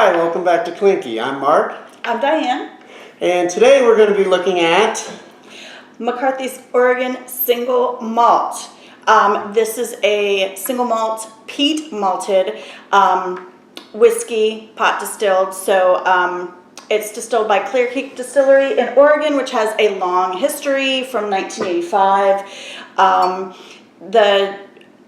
Hi, welcome back to Clinky. I'm Mark. I'm Diane. And today we're going to be looking at McCarthy's Oregon Single Malt. This is a single malt, peat malted whiskey, pot distilled. So it's distilled by Clear Creek Distillery in Oregon, which has a long history from 1985. The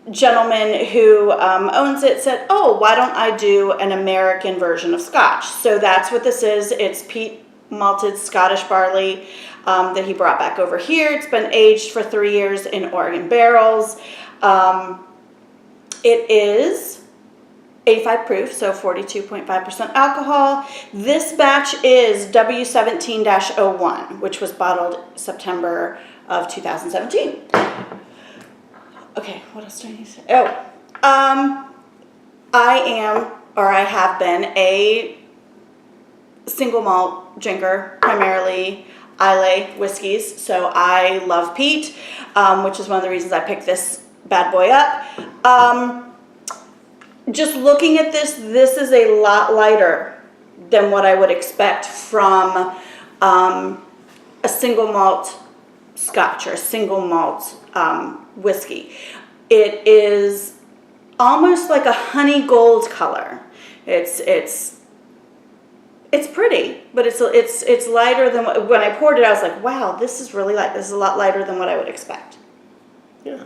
gentleman who owns it said, oh, why don't I do an American version of scotch? So that's what this is. It's peat malted Scottish barley that he brought back over here. It's been aged for 3 years in Oregon barrels. It is 85 proof, so 42.5% alcohol. This batch is W17-01, which was bottled September of 2017. Okay, what else do I need to say? Oh, I have been a single malt drinker, primarily Islay whiskeys. So I love peat, which is one of the reasons I picked this bad boy up. Just looking at this is a lot lighter than what I would expect from a single malt scotch or a single malt whiskey. It is almost like a honey gold color. It's pretty, but it's lighter than when I poured it. I was like, wow, this is really light. This is a lot lighter than what I would expect. Yeah.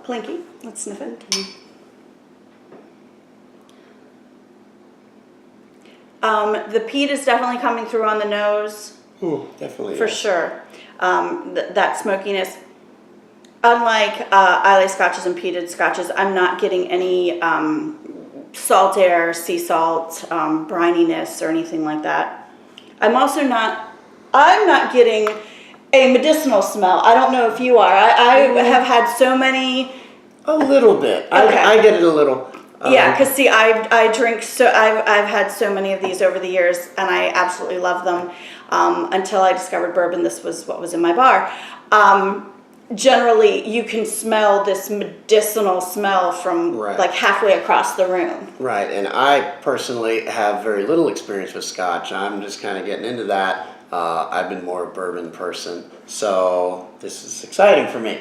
Clinky, let's sniff it. The peat is definitely coming through on the nose. Ooh, definitely. For sure. That smokiness. Unlike Islay scotches and peated scotches, I'm not getting any salt air, sea salt, brininess, or anything like that. I'm not getting a medicinal smell. I don't know if you are. I have had so many. A little bit. Okay. I get it a little. Yeah, because see, I drink, so I've had so many of these over the years, and I absolutely love them. Until I discovered bourbon, this was what was in my bar. Generally, you can smell this medicinal smell from like halfway across the room. Right, and I personally have very little experience with scotch. I'm just kind of getting into that. I've been more a bourbon person, so this is exciting for me.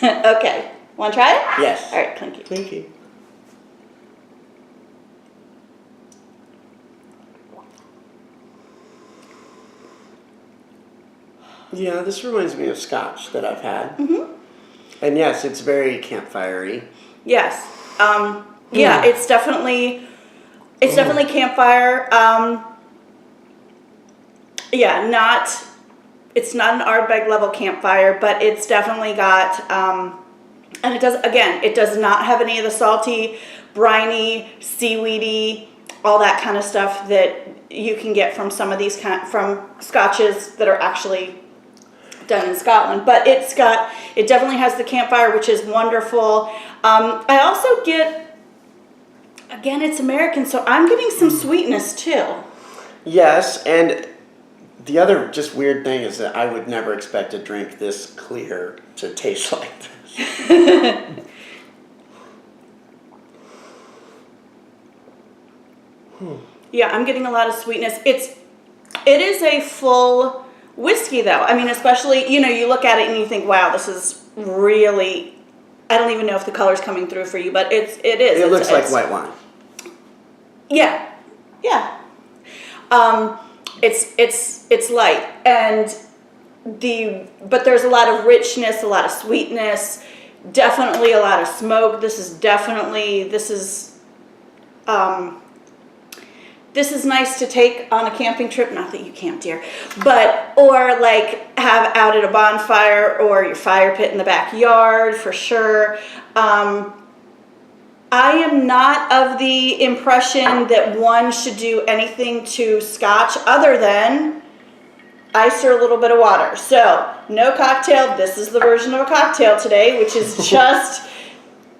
Okay, want to try it? Yes. All right, Clinky. Clinky. Yeah, this reminds me of scotch that I've had. Mm-hmm. And yes, it's very campfire-y. Yes. Yeah, it's definitely campfire. Yeah, it's not an Ardbeg level campfire, but it's definitely got, and it does not have any of the salty, briny, seaweedy, all that kind of stuff that you can get from some of these from scotches that are actually done in Scotland. But it definitely has the campfire, which is wonderful. I also get, again, it's American, so I'm getting some sweetness too. Yes, and the other just weird thing is that I would never expect a drink this clear to taste like this. Yeah, I'm getting a lot of sweetness. It is a full whiskey, though. I mean, especially, you look at it and you think, wow, this is really, I don't even know if the color's coming through for you, but it is. It looks like white wine. Yeah. Yeah. It's light, but there's a lot of richness, a lot of sweetness, definitely a lot of smoke. This is nice to take on a camping trip. Not that you camp, dear, or like have out at a bonfire or your fire pit in the backyard for sure. I am not of the impression that one should do anything to scotch other than ice or a little bit of water. So no cocktail. This is the version of a cocktail today, which is just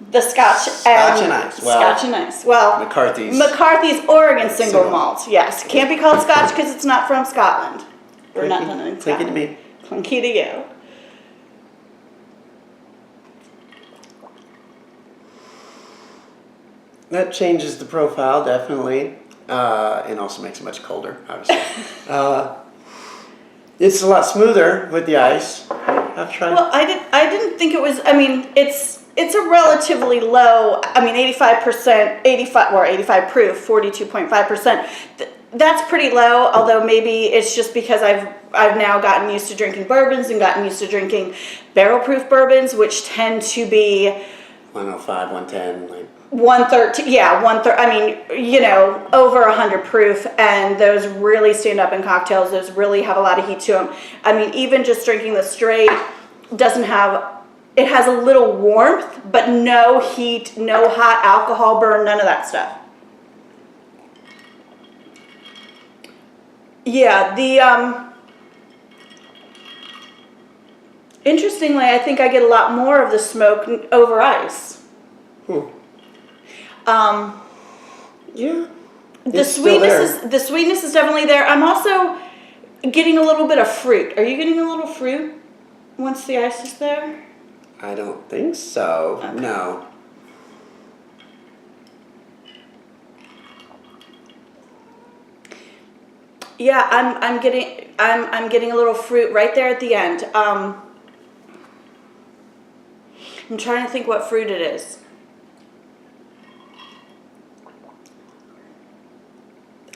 the scotch and ice. Scotch and ice. Well, McCarthy's Oregon single malt. Yes, can't be called scotch because it's not from Scotland. We're not done in Scotland. Clinky to me. Clinky to you. That changes the profile, definitely. and also makes it much colder, obviously. It's a lot smoother with the ice. I've tried. Well, I didn't think it was. I mean, it's a relatively low. I mean, 85 proof, 42.5%. That's pretty low. Although maybe it's just because I've now gotten used to drinking bourbons and gotten used to drinking barrel proof bourbons, which tend to be 105, 110, like. 113, yeah, 130. I mean, you know, over 100 proof, and those really stand up in cocktails. Those really have a lot of heat to them. I mean, even just drinking the straight doesn't have. It has a little warmth, but no heat, no hot alcohol burn, none of that stuff. Yeah, interestingly, I think I get a lot more of the smoke over ice. Yeah. The sweetness is definitely there. I'm also getting a little bit of fruit. Are you getting a little fruit once the ice is there? I don't think so. Okay. No. Yeah, I'm getting a little fruit right there at the end. I'm trying to think what fruit it is.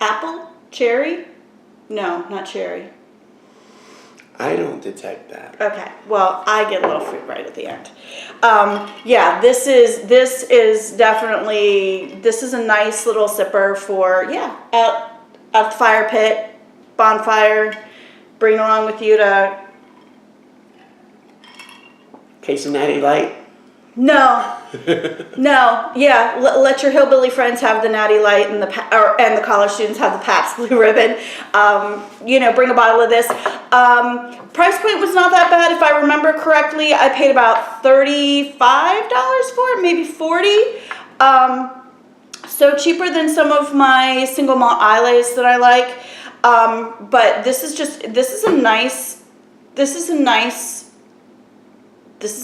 Apple? Cherry? No, not cherry. I don't detect that. Okay, well, I get a little fruit right at the end. Yeah, this is definitely, this is a nice little sipper for, yeah, at the fire pit, bonfire, bring along with you to... Case of Natty Light? No, no, yeah. Let your hillbilly friends have the Natty Light, and the college students have the Pabst Blue Ribbon. You know, bring a bottle of this. Price point was not that bad, if I remember correctly. I paid about $35 for it, maybe $40. So cheaper than some of my single malt Islays that I like. But this is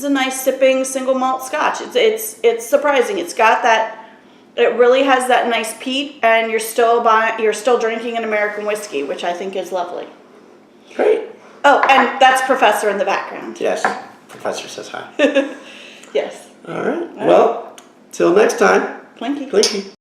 a nice sipping single malt scotch. It's surprising. It's got that. It really has that nice peat, and you're still drinking an American whiskey, which I think is lovely. Great. Oh, and that's Professor in the background. Yes, Professor says hi. Yes. All right. Well, till next time. Clinky. Clinky.